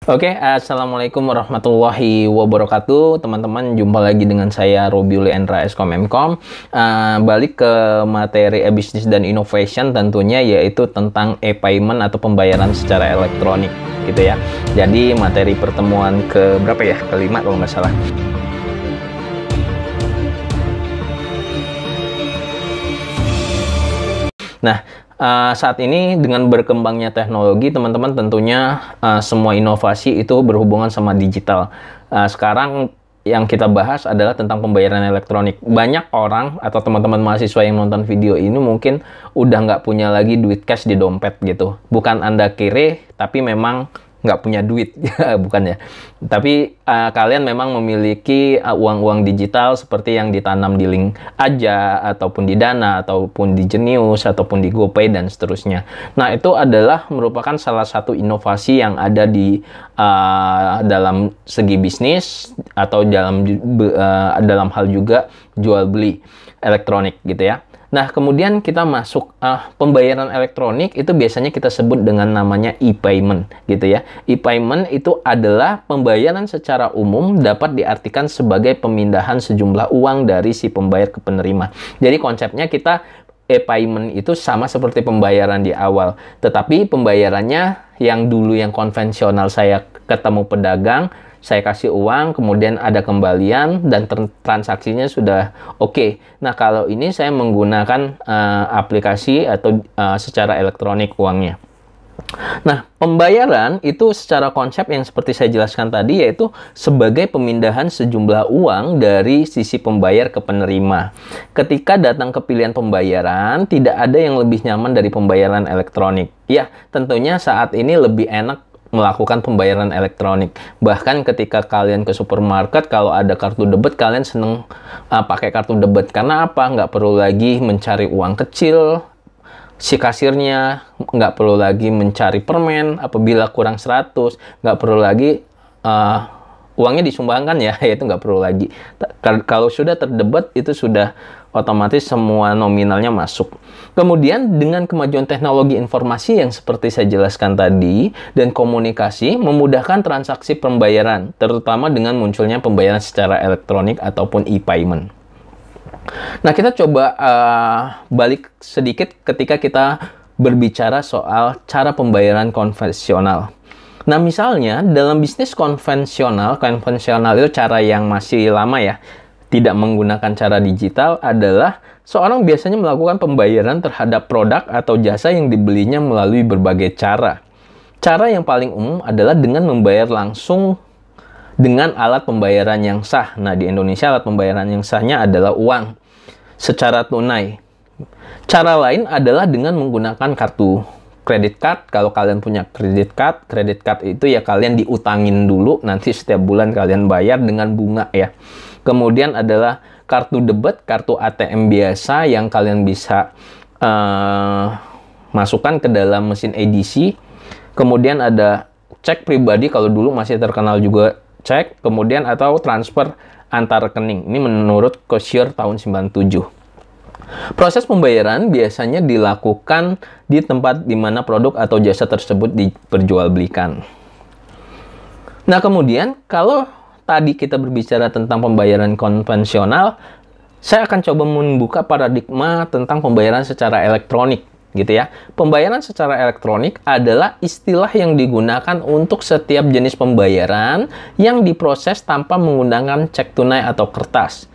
Oke, Assalamualaikum warahmatullahi wabarakatuh. Teman-teman, jumpa lagi dengan saya Robiuli Endra Eskom Mkom. Balik ke materi e-business dan innovation tentunya, yaitu tentang e-payment atau pembayaran secara elektronik gitu ya. Jadi materi pertemuan ke berapa ya? Kelima kalau nggak salah. Nah, saat ini dengan berkembangnya teknologi, teman-teman tentunya semua inovasi itu berhubungan sama digital. Sekarang yang kita bahas adalah tentang pembayaran elektronik. Banyak orang atau teman-teman mahasiswa yang nonton video ini mungkin udah nggak punya lagi duit cash di dompet gitu. Bukan Anda kere, tapi memang nggak punya duit, bukan ya. Tapi kalian memang memiliki uang-uang digital seperti yang ditanam di Link Aja, ataupun di Dana, ataupun di Jenius, ataupun di GoPay, dan seterusnya. Nah, itu adalah merupakan salah satu inovasi yang ada di dalam segi bisnis, atau dalam hal juga jual beli elektronik gitu ya. Nah, kemudian kita masuk pembayaran elektronik itu biasanya kita sebut dengan namanya e-payment gitu ya. E-payment itu adalah pembayaran secara umum dapat diartikan sebagai pemindahan sejumlah uang dari si pembayar ke penerima. Jadi konsepnya kita e-payment itu sama seperti pembayaran di awal, tetapi pembayarannya yang dulu yang konvensional, saya ketemu pedagang, saya kasih uang, kemudian ada kembalian, dan transaksinya sudah oke. Nah, kalau ini saya menggunakan aplikasi atau secara elektronik uangnya. Nah, pembayaran itu secara konsep yang seperti saya jelaskan tadi, yaitu sebagai pemindahan sejumlah uang dari sisi pembayar ke penerima. Ketika datang ke pilihan pembayaran, tidak ada yang lebih nyaman dari pembayaran elektronik. Ya, tentunya saat ini lebih enak melakukan pembayaran elektronik. Bahkan ketika kalian ke supermarket, kalau ada kartu debit, kalian seneng pakai kartu debit. Karena apa? Nggak perlu lagi mencari uang kecil, si kasirnya nggak perlu lagi mencari permen apabila kurang 100, nggak perlu lagi uangnya disumbangkan ya, itu nggak perlu lagi. Kalau sudah terdebit, itu sudah otomatis semua nominalnya masuk. Kemudian dengan kemajuan teknologi informasi yang seperti saya jelaskan tadi, dan komunikasi memudahkan transaksi pembayaran, terutama dengan munculnya pembayaran secara elektronik ataupun e-payment. Nah, kita coba balik sedikit ketika kita berbicara soal cara pembayaran konvensional. Nah, misalnya dalam bisnis konvensional itu cara yang masih lama ya, tidak menggunakan cara digital, adalah seorang biasanya melakukan pembayaran terhadap produk atau jasa yang dibelinya melalui berbagai cara. Cara yang paling umum adalah dengan membayar langsung dengan alat pembayaran yang sah. Nah, di Indonesia alat pembayaran yang sahnya adalah uang secara tunai. Cara lain adalah dengan menggunakan kartu kredit card. Kalau kalian punya kredit card itu ya kalian diutangin dulu, nanti setiap bulan kalian bayar dengan bunga ya. Kemudian adalah kartu debit, kartu ATM biasa yang kalian bisa masukkan ke dalam mesin EDC. Kemudian ada cek pribadi, kalau dulu masih terkenal juga cek. Kemudian atau transfer antar rekening. Ini menurut Cashier tahun 97. Proses pembayaran biasanya dilakukan di tempat di mana produk atau jasa tersebut diperjualbelikan. Nah, kemudian kalau tadi kita berbicara tentang pembayaran konvensional, saya akan coba membuka paradigma tentang pembayaran secara elektronik, gitu ya. Pembayaran secara elektronik adalah istilah yang digunakan untuk setiap jenis pembayaran yang diproses tanpa menggunakan cek tunai atau kertas.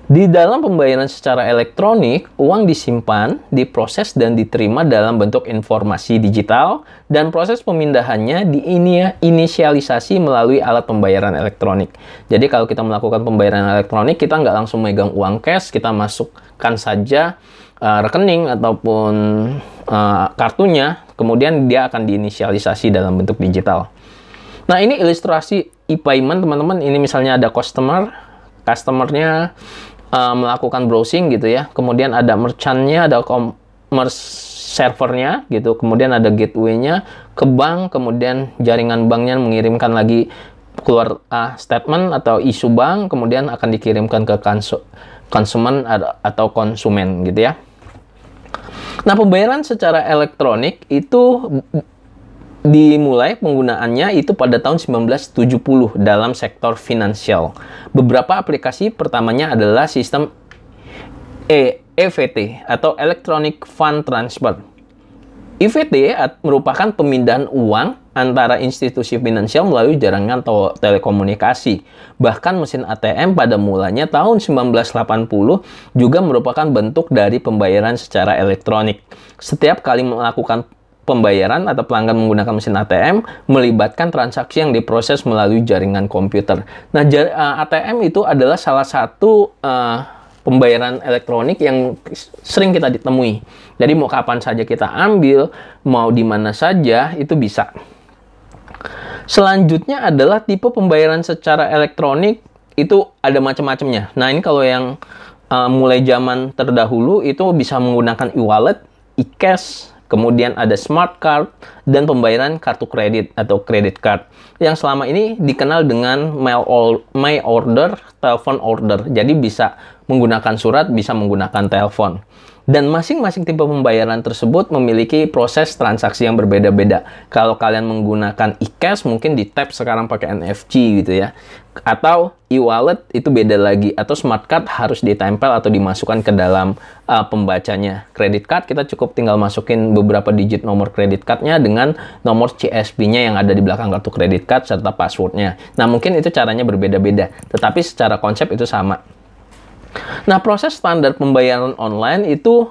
Di dalam pembayaran secara elektronik, uang disimpan, diproses, dan diterima dalam bentuk informasi digital, dan proses pemindahannya diinisialisasi melalui alat pembayaran elektronik. Jadi kalau kita melakukan pembayaran elektronik, kita nggak langsung megang uang cash, kita masukkan saja rekening ataupun kartunya, kemudian dia akan diinisialisasi dalam bentuk digital. Nah, ini ilustrasi e-payment, teman-teman. Ini misalnya ada customernya melakukan browsing gitu ya, kemudian ada merchantnya, ada commerce servernya gitu, kemudian ada gateway-nya ke bank, kemudian jaringan banknya mengirimkan lagi keluar statement atau isu bank, kemudian akan dikirimkan ke konsumen atau konsumen gitu ya. Nah, pembayaran secara elektronik itu dimulai penggunaannya itu pada tahun 1970 dalam sektor finansial. Beberapa aplikasi pertamanya adalah sistem EFT atau Electronic Fund Transfer. EFT merupakan pemindahan uang antara institusi finansial melalui jaringan telekomunikasi. Bahkan mesin ATM pada mulanya tahun 1980 juga merupakan bentuk dari pembayaran secara elektronik. Setiap kali melakukan pembayaran atau pelanggan menggunakan mesin ATM melibatkan transaksi yang diproses melalui jaringan komputer. Nah, ATM itu adalah salah satu pembayaran elektronik yang sering kita ditemui. Jadi mau kapan saja kita ambil, mau di mana saja itu bisa. Selanjutnya adalah tipe pembayaran secara elektronik, itu ada macam-macamnya. Nah, ini kalau yang mulai zaman terdahulu itu bisa menggunakan e-wallet, e-cash, kemudian ada smart card, dan pembayaran kartu kredit atau credit card. Yang selama ini dikenal dengan mail order, telepon order. Jadi bisa menggunakan surat, bisa menggunakan telepon. Dan masing-masing tipe pembayaran tersebut memiliki proses transaksi yang berbeda-beda. Kalau kalian menggunakan e-cash, mungkin di tap sekarang pakai NFC gitu ya. Atau e-wallet itu beda lagi. Atau smart card harus ditempel atau dimasukkan ke dalam pembacanya. Credit card kita cukup tinggal masukin beberapa digit nomor credit cardnya dengan nomor CSP-nya yang ada di belakang kartu credit card serta passwordnya. Nah, mungkin itu caranya berbeda-beda. Tetapi secara konsep itu sama. Nah, proses standar pembayaran online itu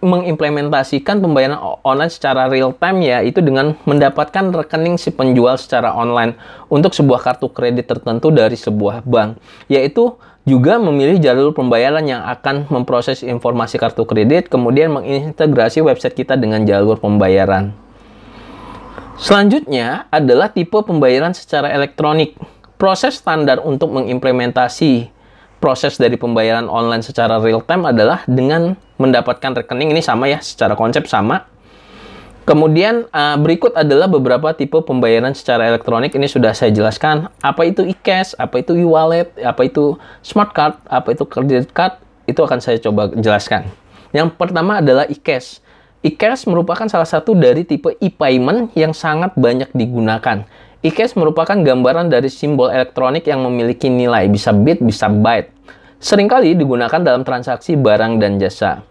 mengimplementasikan pembayaran online secara real time, yaitu dengan mendapatkan rekening si penjual secara online untuk sebuah kartu kredit tertentu dari sebuah bank, yaitu juga memilih jalur pembayaran yang akan memproses informasi kartu kredit, kemudian mengintegrasi website kita dengan jalur pembayaran. Selanjutnya adalah tipe pembayaran secara elektronik. Proses standar untuk mengimplementasi proses dari pembayaran online secara real time adalah dengan mendapatkan rekening. Ini sama ya, secara konsep sama. Kemudian berikut adalah beberapa tipe pembayaran secara elektronik. Ini sudah saya jelaskan. Apa itu e-cash, apa itu e-wallet, apa itu smart card, apa itu credit card. Itu akan saya coba jelaskan. Yang pertama adalah e-cash. E-cash merupakan salah satu dari tipe e-payment yang sangat banyak digunakan. E-cash merupakan gambaran dari simbol elektronik yang memiliki nilai, bisa bit, bisa byte. Seringkali digunakan dalam transaksi barang dan jasa.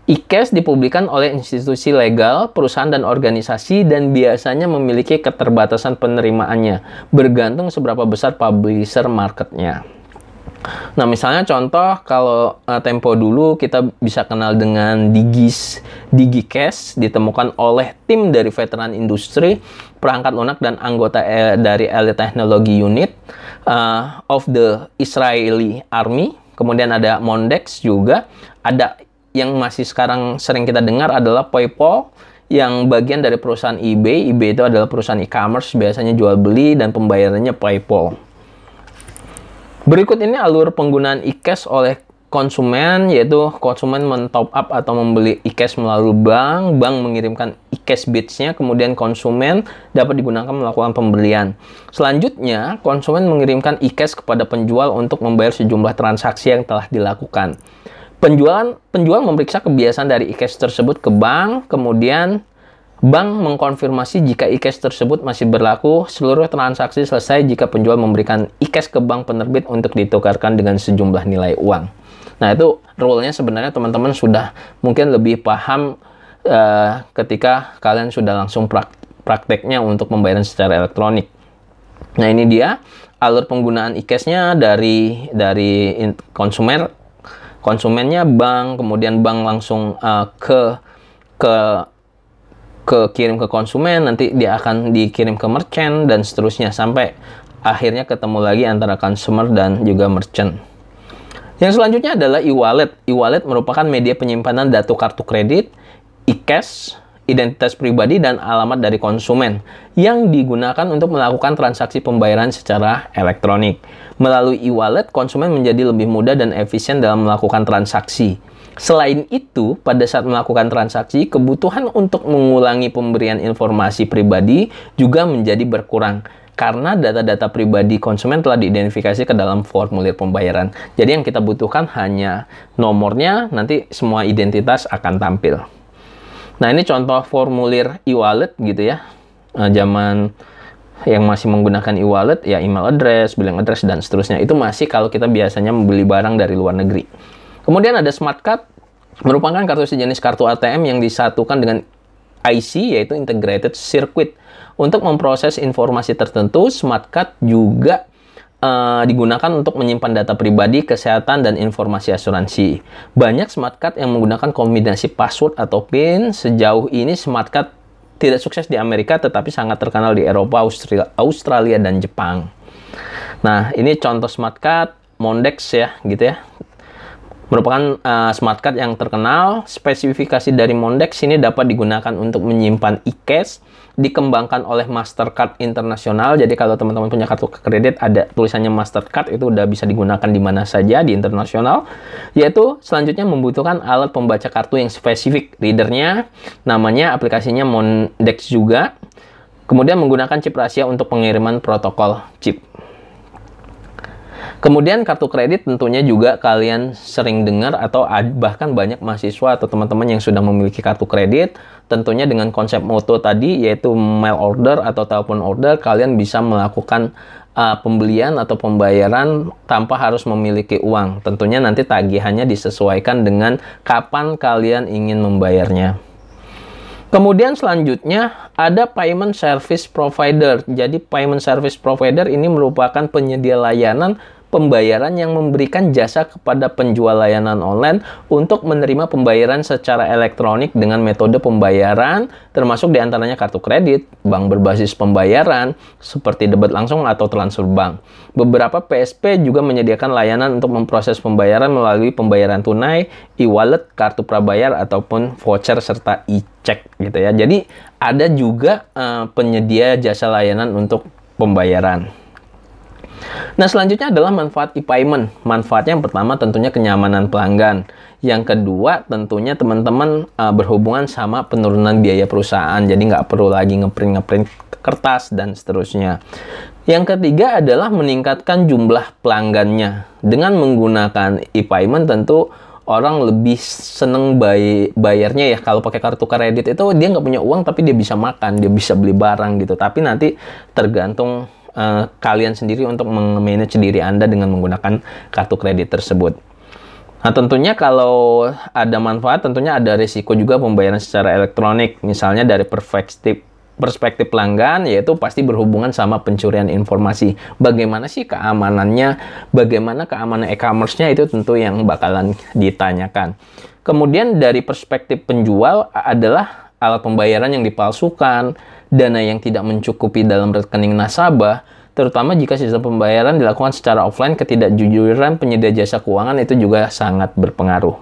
E-cash dipublikkan oleh institusi legal, perusahaan, dan organisasi, dan biasanya memiliki keterbatasan penerimaannya, bergantung seberapa besar publisher marketnya. Nah, misalnya contoh, kalau tempo dulu kita bisa kenal dengan DigiCash, ditemukan oleh tim dari veteran industri, perangkat lunak, dan anggota dari Elite Technology Unit of the Israeli Army. Kemudian ada Mondex juga. Ada yang masih sekarang sering kita dengar adalah PayPal, yang bagian dari perusahaan eBay. eBay itu adalah perusahaan e-commerce, biasanya jual beli dan pembayarannya PayPal. Berikut ini alur penggunaan e-cash oleh konsumen, yaitu konsumen men-top up atau membeli e-cash melalui bank, bank mengirimkan e-cash bits-nya, kemudian konsumen dapat digunakan melakukan pembelian. Selanjutnya, konsumen mengirimkan e-cash kepada penjual untuk membayar sejumlah transaksi yang telah dilakukan. Penjual memeriksa kebiasaan dari e-cash tersebut ke bank, kemudian bank mengkonfirmasi jika e-cash tersebut masih berlaku. Seluruh transaksi selesai jika penjual memberikan e-cash ke bank penerbit untuk ditukarkan dengan sejumlah nilai uang. Nah, itu rule-nya sebenarnya teman-teman sudah mungkin lebih paham ketika kalian sudah langsung prakteknya untuk pembayaran secara elektronik. Nah, ini dia alur penggunaan e-cash-nya dari konsumennya bank, kemudian bank langsung kirim ke konsumen, nanti dia akan dikirim ke merchant, dan seterusnya sampai akhirnya ketemu lagi antara consumer dan juga merchant. Yang selanjutnya adalah e-wallet. E-wallet merupakan media penyimpanan data kartu kredit, e-cash, identitas pribadi, dan alamat dari konsumen yang digunakan untuk melakukan transaksi pembayaran secara elektronik. Melalui e-wallet, konsumen menjadi lebih mudah dan efisien dalam melakukan transaksi. Selain itu, pada saat melakukan transaksi, kebutuhan untuk mengulangi pemberian informasi pribadi juga menjadi berkurang karena data-data pribadi konsumen telah diidentifikasi ke dalam formulir pembayaran. Jadi yang kita butuhkan hanya nomornya, nanti semua identitas akan tampil. Nah, ini contoh formulir e-wallet gitu ya. zaman yang masih menggunakan e-wallet, ya email address, billing address, dan seterusnya. Itu masih kalau kita biasanya membeli barang dari luar negeri. Kemudian ada smart card, merupakan kartu sejenis kartu ATM yang disatukan dengan IC, yaitu Integrated Circuit. Untuk memproses informasi tertentu, smart card juga digunakan untuk menyimpan data pribadi, kesehatan, dan informasi asuransi. Banyak smart card yang menggunakan kombinasi password atau PIN. Sejauh ini smart card tidak sukses di Amerika, tetapi sangat terkenal di Eropa, Australia, dan Jepang. Nah, ini contoh smart card, Mondex ya, gitu ya. Merupakan smart card yang terkenal. Spesifikasi dari Mondex ini dapat digunakan untuk menyimpan e-cash, dikembangkan oleh Mastercard internasional. Jadi kalau teman-teman punya kartu kredit ada tulisannya Mastercard, itu udah bisa digunakan di mana saja di internasional. Yaitu selanjutnya membutuhkan alat pembaca kartu yang spesifik, readernya, namanya aplikasinya Mondex juga. Kemudian menggunakan chip rahasia untuk pengiriman protokol chip. Kemudian kartu kredit tentunya juga kalian sering dengar atau bahkan banyak mahasiswa atau teman-teman yang sudah memiliki kartu kredit. Tentunya dengan konsep Moto tadi, yaitu mail order atau telepon order, kalian bisa melakukan pembelian atau pembayaran tanpa harus memiliki uang. Tentunya nanti tagihannya disesuaikan dengan kapan kalian ingin membayarnya. Kemudian selanjutnya ada payment service provider. Jadi payment service provider ini merupakan penyedia layanan pembayaran yang memberikan jasa kepada penjual layanan online untuk menerima pembayaran secara elektronik dengan metode pembayaran, termasuk diantaranya kartu kredit, bank berbasis pembayaran, seperti debit langsung atau transfer bank. Beberapa PSP juga menyediakan layanan untuk memproses pembayaran melalui pembayaran tunai, e-wallet, kartu prabayar, ataupun voucher, serta e-check gitu ya. Jadi ada juga penyedia jasa layanan untuk pembayaran. Nah, selanjutnya adalah manfaat e-payment. Manfaatnya yang pertama tentunya kenyamanan pelanggan. Yang kedua tentunya teman-teman berhubungan sama penurunan biaya perusahaan. Jadi nggak perlu lagi ngeprint kertas dan seterusnya. Yang ketiga adalah meningkatkan jumlah pelanggannya. Dengan menggunakan e-payment tentu orang lebih seneng bayarnya ya. Kalau pakai kartu kredit itu dia nggak punya uang tapi dia bisa makan, dia bisa beli barang gitu. Tapi nanti tergantung kalian sendiri untuk manage diri Anda dengan menggunakan kartu kredit tersebut. Nah, tentunya kalau ada manfaat, tentunya ada risiko juga pembayaran secara elektronik. Misalnya dari perspektif pelanggan, yaitu pasti berhubungan sama pencurian informasi. Bagaimana sih keamanannya? Bagaimana keamanan e-commerce-nya, itu tentu yang bakalan ditanyakan. Kemudian dari perspektif penjual adalah alat pembayaran yang dipalsukan, dana yang tidak mencukupi dalam rekening nasabah, terutama jika sistem pembayaran dilakukan secara offline. Ketidakjujuran penyedia jasa keuangan itu juga sangat berpengaruh.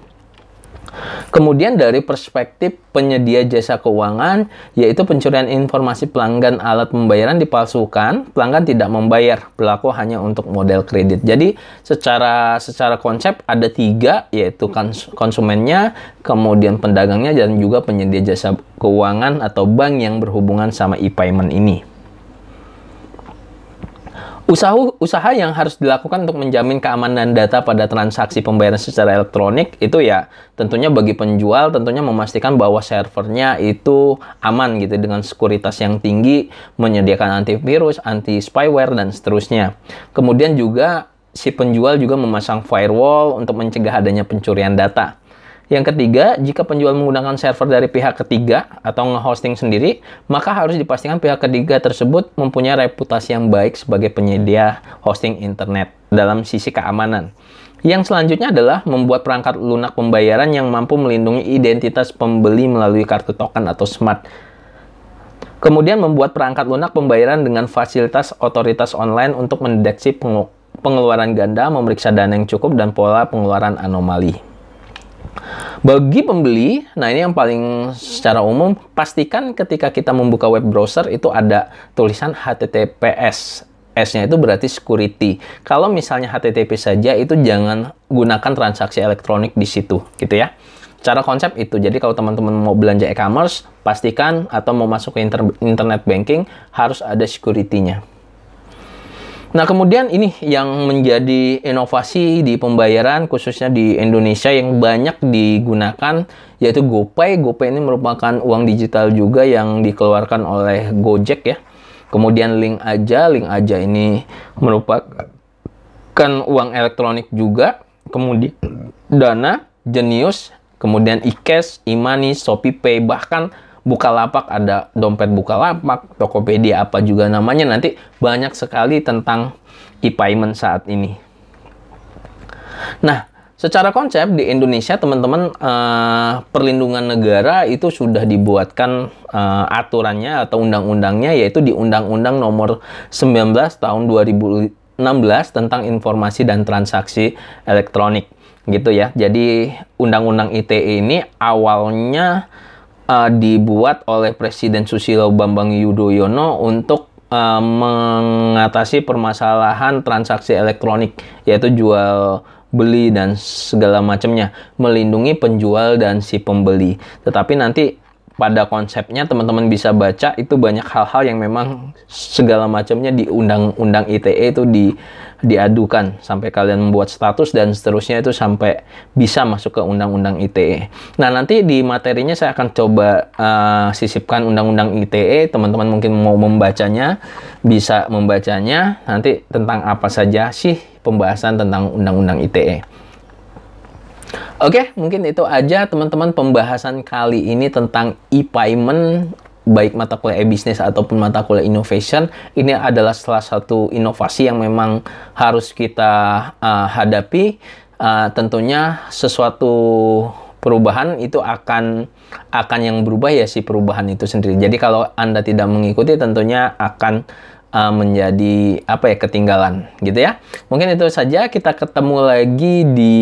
Kemudian dari perspektif penyedia jasa keuangan, yaitu pencurian informasi pelanggan, alat pembayaran dipalsukan, pelanggan tidak membayar, berlaku hanya untuk model kredit. Jadi secara konsep ada tiga, yaitu konsumennya, kemudian pedagangnya, dan juga penyedia jasa keuangan atau bank yang berhubungan sama e-payment ini. Usaha yang harus dilakukan untuk menjamin keamanan data pada transaksi pembayaran secara elektronik itu ya tentunya bagi penjual tentunya memastikan bahwa servernya itu aman gitu dengan sekuritas yang tinggi, menyediakan antivirus, anti spyware, dan seterusnya. Kemudian juga si penjual juga memasang firewall untuk mencegah adanya pencurian data. Yang ketiga, jika penjual menggunakan server dari pihak ketiga atau nge-hosting sendiri, maka harus dipastikan pihak ketiga tersebut mempunyai reputasi yang baik sebagai penyedia hosting internet dalam sisi keamanan. Yang selanjutnya adalah membuat perangkat lunak pembayaran yang mampu melindungi identitas pembeli melalui kartu token atau smart. Kemudian membuat perangkat lunak pembayaran dengan fasilitas otoritas online untuk mendeteksi pengeluaran ganda, memeriksa dana yang cukup, dan pola pengeluaran anomali. Bagi pembeli, nah ini yang paling secara umum, pastikan ketika kita membuka web browser itu ada tulisan HTTPS. S-nya itu berarti security. Kalau misalnya HTTP saja, itu jangan gunakan transaksi elektronik di situ, gitu ya. Cara konsep itu, jadi kalau teman-teman mau belanja e-commerce, pastikan atau mau masuk ke internet banking, harus ada security-nya. Nah, kemudian ini yang menjadi inovasi di pembayaran khususnya di Indonesia yang banyak digunakan yaitu GoPay. GoPay ini merupakan uang digital juga yang dikeluarkan oleh Gojek ya. Kemudian Link Aja ini merupakan uang elektronik juga. Kemudian Dana, Jenius, kemudian iCash, e-money, ShopeePay, bahkan Bukalapak, ada dompet Bukalapak, Tokopedia, apa juga namanya, nanti banyak sekali tentang e-payment saat ini. Nah, secara konsep di Indonesia, teman-teman, perlindungan negara itu sudah dibuatkan aturannya atau undang-undangnya, yaitu di Undang-Undang Nomor 19 Tahun 2016 tentang Informasi dan Transaksi Elektronik, gitu ya. Jadi, Undang-Undang ITE ini awalnya dibuat oleh Presiden Susilo Bambang Yudhoyono untuk mengatasi permasalahan transaksi elektronik, yaitu jual beli dan segala macamnya, melindungi penjual dan si pembeli. Tetapi nanti pada konsepnya teman-teman bisa baca itu banyak hal-hal yang memang segala macamnya di Undang-Undang ITE itu diadukan sampai kalian membuat status dan seterusnya itu sampai bisa masuk ke Undang-Undang ITE. Nah, nanti di materinya saya akan coba sisipkan Undang-Undang ITE. Teman-teman mungkin mau membacanya, bisa membacanya nanti tentang apa saja sih pembahasan tentang Undang-Undang ITE. Oke, mungkin itu aja teman-teman pembahasan kali ini tentang e-payment, baik mata kuliah e-business ataupun mata kuliah innovation. Ini adalah salah satu inovasi yang memang harus kita hadapi. Tentunya sesuatu perubahan itu akan yang berubah ya si perubahan itu sendiri. Jadi kalau Anda tidak mengikuti tentunya akan menjadi ketinggalan gitu ya. Mungkin itu saja, kita ketemu lagi di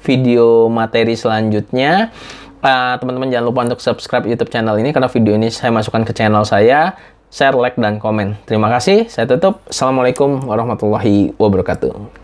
video materi selanjutnya. Teman-teman jangan lupa untuk subscribe YouTube channel ini karena video ini saya masukkan ke channel saya. Share, like, dan komen. Terima kasih. Saya tutup. Assalamualaikum warahmatullahi wabarakatuh.